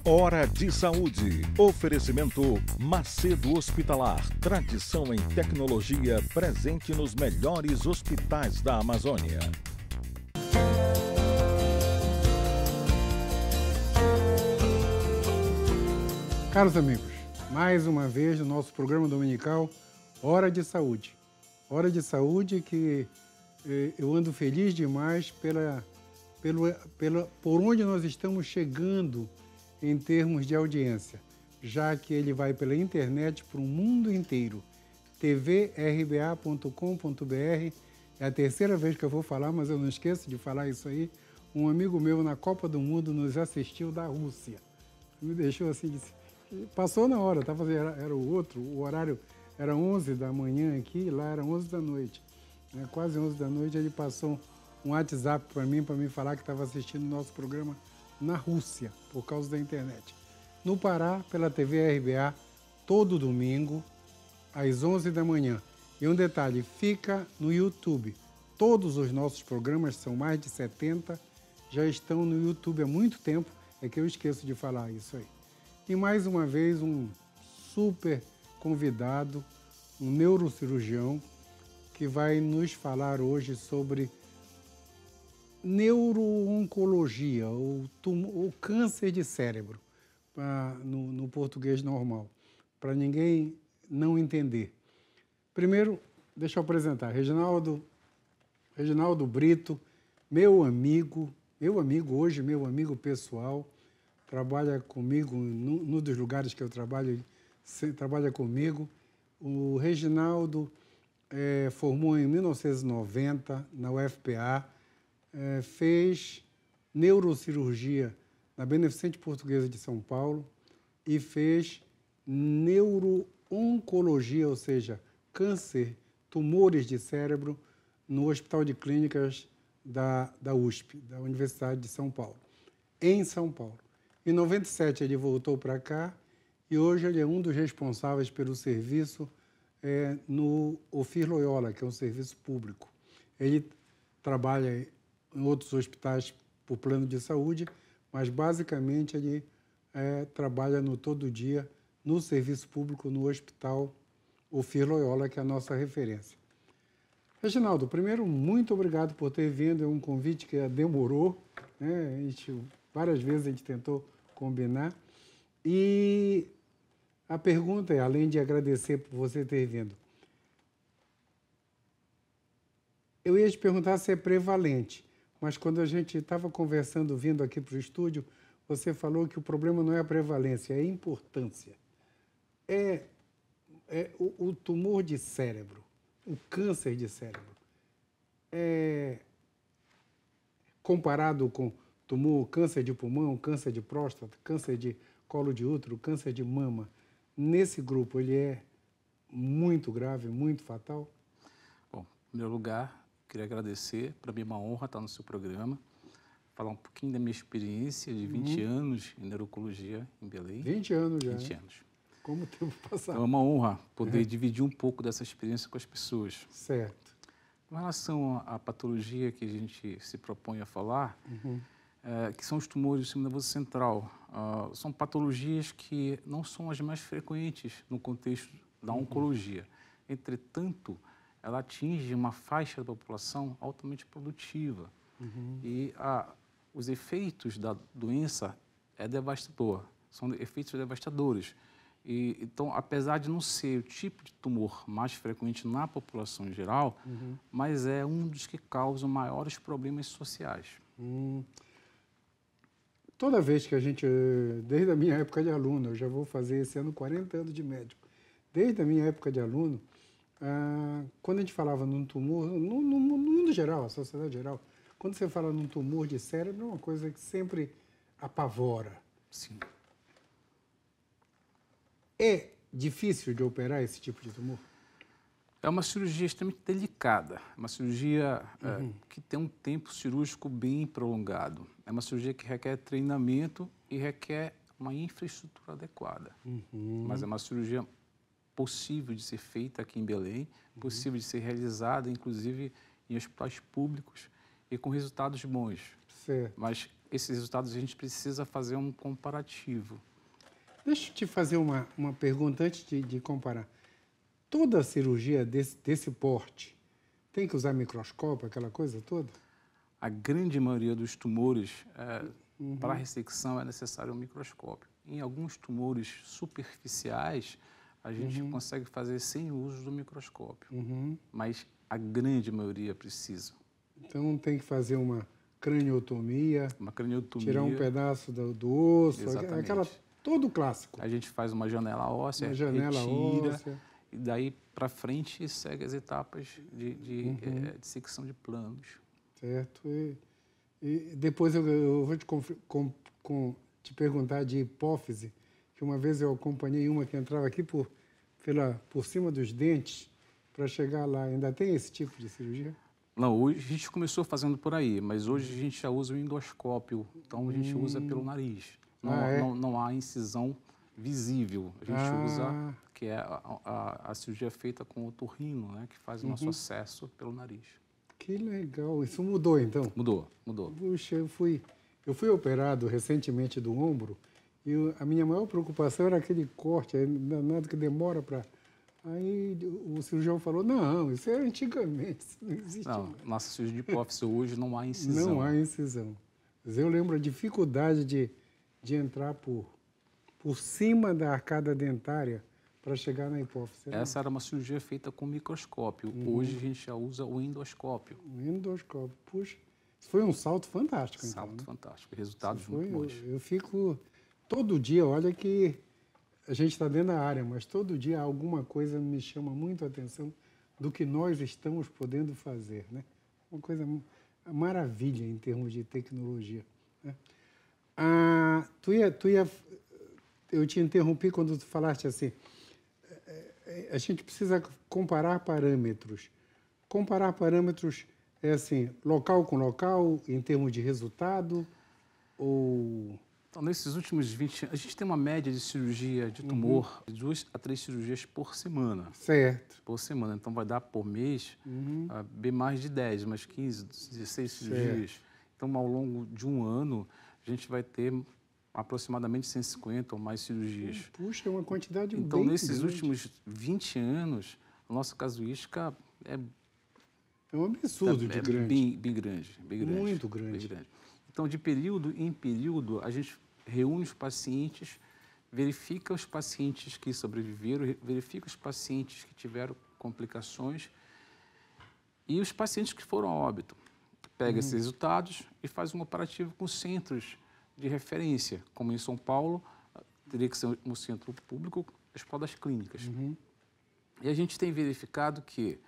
Hora de Saúde. Oferecimento Macedo Hospitalar. Tradição em tecnologia presente nos melhores hospitais da Amazônia. Caros amigos, mais uma vez no nosso programa dominical Hora de Saúde. Hora de Saúde que eu ando feliz demais por onde nós estamos chegando em termos de audiência, já que ele vai pela internet para o mundo inteiro. tvrba.com.br. É a terceira vez que eu vou falar, mas eu não esqueço de falar isso aí. Um amigo meu na Copa do Mundo nos assistiu da Rússia. Me deixou assim, passou na hora, era o horário era 11 da manhã aqui, lá era 11 da noite. Quase 11 da noite, ele passou um WhatsApp para mim falar que estava assistindo o nosso programa na Rússia, por causa da internet. No Pará, pela TV RBA, todo domingo, às 11 da manhã. E um detalhe, fica no YouTube. Todos os nossos programas, são mais de 70, já estão no YouTube há muito tempo, é que eu esqueço de falar isso aí. E mais uma vez, um super convidado, um neurocirurgião, que vai nos falar hoje sobre neuro-oncologia, o câncer de cérebro, no português normal, para ninguém não entender. Primeiro, deixa eu apresentar, Reginaldo Brito, meu amigo hoje, meu amigo pessoal, trabalha comigo, num dos lugares que eu trabalho, trabalha comigo. O Reginaldo formou em 1990 na UFPA, fez neurocirurgia na Beneficente Portuguesa de São Paulo e fez neuro-oncologia, ou seja, câncer, tumores de cérebro, no Hospital de Clínicas da USP, da Universidade de São Paulo, em São Paulo. Em 97 ele voltou para cá e hoje ele é um dos responsáveis pelo serviço no Ofir Loyola, que é um serviço público. Ele trabalha em outros hospitais por plano de saúde, mas basicamente ele trabalha todo dia no serviço público no Hospital Ofir Loyola, que é a nossa referência. Reginaldo, primeiro, muito obrigado por ter vindo, é um convite que demorou, né? Várias vezes a gente tentou combinar. E a pergunta é, além de agradecer por você ter vindo, eu ia te perguntar se é prevalente, mas quando a gente estava conversando, vindo aqui para o estúdio, você falou que o problema não é a prevalência, é a importância. O tumor de cérebro, o câncer de cérebro, comparado com tumor, câncer de pulmão, câncer de próstata, câncer de colo de útero, câncer de mama, nesse grupo ele é muito grave, muito fatal? Bom, em primeiro lugar, queria agradecer, para mim é uma honra estar no seu programa, falar um pouquinho da minha experiência de 20 anos em neurologia em Belém. 20 anos já. 20 anos. Como o tempo passado. Então é uma honra poder dividir um pouco dessa experiência com as pessoas. Certo. Com relação à patologia que a gente se propõe a falar, que são os tumores do sistema nervoso central, são patologias que não são as mais frequentes no contexto da oncologia. Entretanto, ela atinge uma faixa da população altamente produtiva. E os efeitos da doença é devastador, são efeitos devastadores. Então, apesar de não ser o tipo de tumor mais frequente na população em geral, mas é um dos que causa maiores problemas sociais. Toda vez que a gente, desde a minha época de aluno, eu já vou fazer esse ano 40 anos de médico, desde a minha época de aluno, quando a gente falava num tumor, no mundo geral, a sociedade geral, quando você fala num tumor de cérebro, é uma coisa que sempre apavora. Sim. É difícil de operar esse tipo de tumor? É uma cirurgia extremamente delicada, uma cirurgia que tem um tempo cirúrgico bem prolongado. É uma cirurgia que requer treinamento e requer uma infraestrutura adequada. Mas é uma cirurgia possível de ser feita aqui em Belém, possível de ser realizada, inclusive, em hospitais públicos e com resultados bons. Certo. Mas esses resultados a gente precisa fazer um comparativo. Deixa eu te fazer uma pergunta antes de comparar. Toda cirurgia desse porte tem que usar microscópio, aquela coisa toda? A grande maioria dos tumores, para a ressecção, é necessário um microscópio. Em alguns tumores superficiais, a gente consegue fazer sem o uso do microscópio, mas a grande maioria precisa. Então tem que fazer uma craniotomia, tirar um pedaço do osso, todo clássico. A gente faz uma janela óssea, retira, e daí para frente segue as etapas de secção de planos. Certo. E depois eu vou te perguntar de hipófise, que uma vez eu acompanhei uma que entrava aqui por cima dos dentes para chegar lá. Ainda tem esse tipo de cirurgia? Não, hoje a gente começou fazendo por aí, mas hoje a gente já usa o endoscópio, então a gente usa pelo nariz. Não há incisão visível. A gente usa, que é a cirurgia feita com o otorrino, né, que faz o nosso acesso pelo nariz. Que legal. Isso mudou, então? Mudou. Puxa, eu fui operado recentemente do ombro e a minha maior preocupação era aquele corte, nada que demora para... Aí o cirurgião falou, não, isso era antigamente, isso não existe mais. Nossa cirurgia de hipófise hoje não há incisão. Não há incisão. Mas eu lembro a dificuldade de entrar por cima da arcada dentária para chegar na hipófise. Essa era uma cirurgia feita com microscópio. Hoje a gente já usa o endoscópio. O endoscópio. Puxa, isso foi um salto fantástico. Salto fantástico. Resultados muito bons. Eu fico... Todo dia, olha que a gente está dentro da área, mas todo dia alguma coisa me chama muito a atenção do que nós estamos podendo fazer, né? Uma coisa maravilha em termos de tecnologia, né? Eu te interrompi quando tu falaste assim, a gente precisa comparar parâmetros. Comparar parâmetros é assim, local com local, em termos de resultado, ou... Então, nesses últimos 20 anos, a gente tem uma média de cirurgia de tumor de 2 a 3 cirurgias por semana. Certo. Por semana. Então, vai dar por mês bem mais de 10, mais 15, 16 cirurgias. Então, ao longo de um ano, a gente vai ter aproximadamente 150 ou mais cirurgias. Puxa, é uma quantidade então, bem nesses grande. últimos 20 anos, a nossa casuística é um absurdo de grande. Bem grande. Muito grande. Bem grande. Então, de período em período, a gente reúne os pacientes, verifica os pacientes que sobreviveram, verifica os pacientes que tiveram complicações e os pacientes que foram a óbito. Pega esses resultados e faz um comparativo com centros de referência, como em São Paulo, teria que ser um centro público, Hospital das Clínicas. E a gente tem verificado que,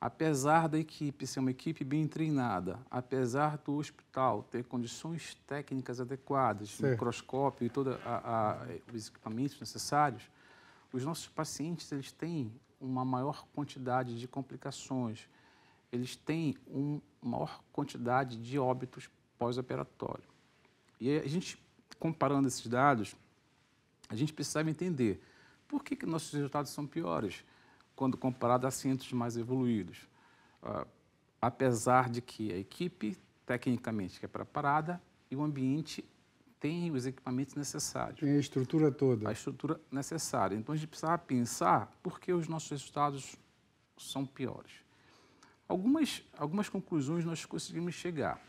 apesar da equipe ser uma equipe bem treinada, apesar do hospital ter condições técnicas adequadas, microscópio e todos os equipamentos necessários, os nossos pacientes eles têm uma maior quantidade de complicações, eles têm uma maior quantidade de óbitos pós-operatório. E a gente, comparando esses dados, a gente precisava entender por que nossos resultados são piores quando comparado a centros mais evoluídos. Apesar de que a equipe, tecnicamente, é preparada e o ambiente tem os equipamentos necessários. Tem a estrutura toda. A estrutura necessária. Então, a gente precisava pensar por que os nossos resultados são piores. Algumas conclusões nós conseguimos chegar.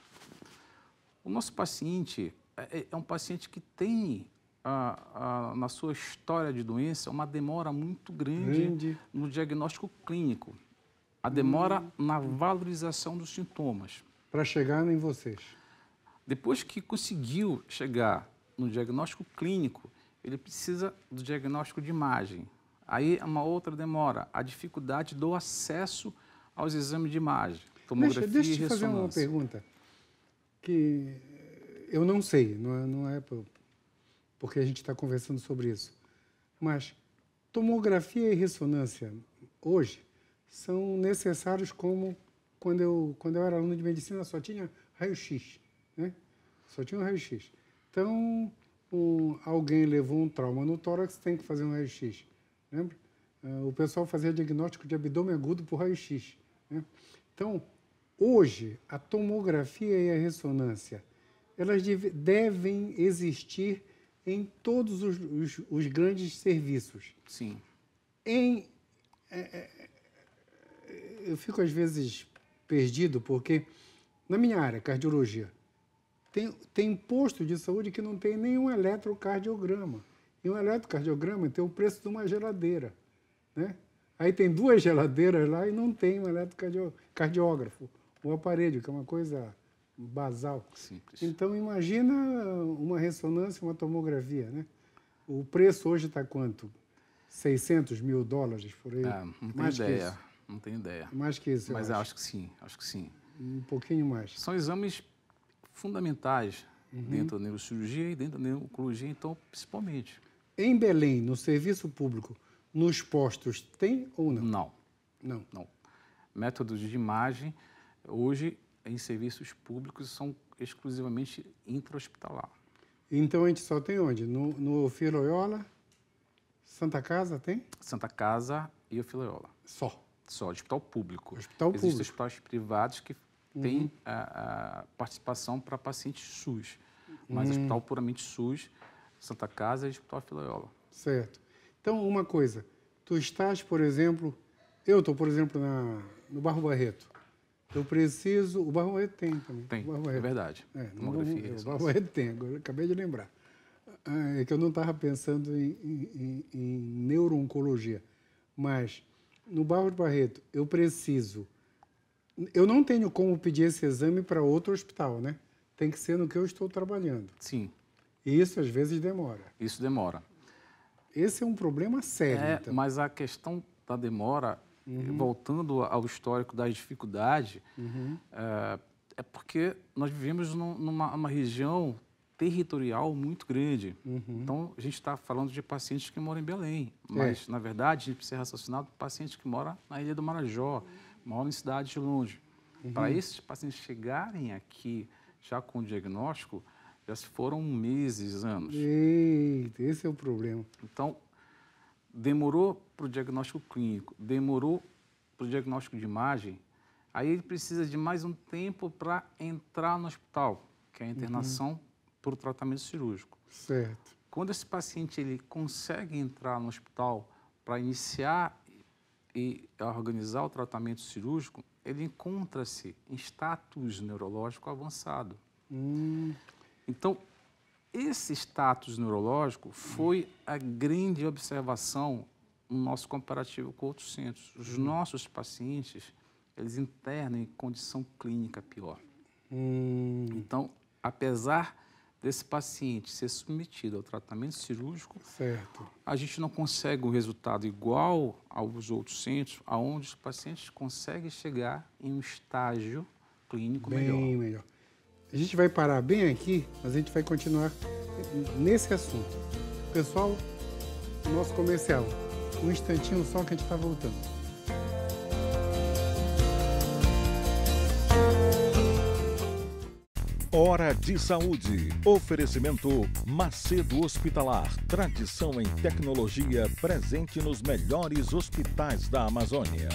O nosso paciente é um paciente que tem na sua história de doença, uma demora muito grande no diagnóstico clínico. A demora na valorização dos sintomas. Para chegar em vocês. Depois que conseguiu chegar no diagnóstico clínico, ele precisa do diagnóstico de imagem. Aí é uma outra demora, a dificuldade do acesso aos exames de imagem, tomografia deixa eu te e fazer uma pergunta que eu não sei, não é porque a gente está conversando sobre isso. Mas tomografia e ressonância, hoje, são necessários como quando eu era aluno de medicina só tinha raio-x, né? Só tinha um raio-x. Então, alguém levou um trauma no tórax, tem que fazer um raio-x, lembra? O pessoal fazia diagnóstico de abdômen agudo por raio-x, né? Então, hoje, a tomografia e a ressonância, elas devem existir em todos os grandes serviços. Sim. Eu fico, às vezes, perdido, porque na minha área, cardiologia, tem posto de saúde que não tem nenhum eletrocardiograma. E um eletrocardiograma tem o preço de uma geladeira, né? Aí tem 2 geladeiras lá e não tem um eletrocardiógrafo, o aparelho, que é uma coisa basal. Simples. Então, imagina uma ressonância, uma tomografia, né? O preço hoje está quanto? $600 mil por aí? Não tenho ideia. Não tenho ideia. Mais que isso, mas eu acho que sim, Um pouquinho mais. São exames fundamentais dentro da neurocirurgia e dentro da neurologia, então, principalmente. Em Belém, no serviço público, nos postos, tem ou não? Não. Métodos de imagem, hoje, em serviços públicos, são exclusivamente intra-hospitalar. Então, a gente só tem onde? No Ofir Loyola, Santa Casa tem? Santa Casa e Ofir Loyola. Só, hospital público. Hospital Existem público. hospitais privados que têm a participação para pacientes SUS, mas hospital puramente SUS, Santa Casa e Hospital Ofir Loyola. Certo. Então, uma coisa, tu estás, por exemplo, eu estou, por exemplo, no Barro Barreto. Eu preciso... O Barro Barreto tem também. Tem, Barro é verdade. O Barro Barreto tem, agora acabei de lembrar. É que eu não estava pensando em neuro-oncologia, mas no Barro Barreto eu preciso... Eu não tenho como pedir esse exame para outro hospital, né? Tem que ser no que eu estou trabalhando. Sim. E isso, às vezes, demora. Isso demora. Esse é um problema sério, então. Mas a questão da demora, voltando ao histórico das dificuldades, é porque nós vivemos numa região territorial muito grande. Então, a gente está falando de pacientes que moram em Belém, mas, na verdade, a gente precisa raciocinar de pacientes que moram na Ilha do Marajó, moram em cidades longe. Para esses pacientes chegarem aqui já com o diagnóstico, já se foram meses, anos. Eita, esse é o problema. Então, demorou para o diagnóstico clínico, demorou para o diagnóstico de imagem, aí ele precisa de mais um tempo para entrar no hospital, que é a internação por tratamento cirúrgico. Certo. Quando esse paciente ele consegue entrar no hospital para iniciar e organizar o tratamento cirúrgico, ele encontra-se em status neurológico avançado. Então, esse status neurológico foi a grande observação no nosso comparativo com outros centros. Os nossos pacientes, eles internam em condição clínica pior. Então, apesar desse paciente ser submetido ao tratamento cirúrgico, certo, a gente não consegue um resultado igual aos outros centros, onde os pacientes conseguem chegar em um estágio clínico bem melhor. A gente vai parar bem aqui, mas a gente vai continuar nesse assunto. Pessoal, nosso comercial. Um instantinho só que a gente está voltando. Hora de Saúde. Oferecimento Macedo Hospitalar. Tradição em tecnologia presente nos melhores hospitais da Amazônia.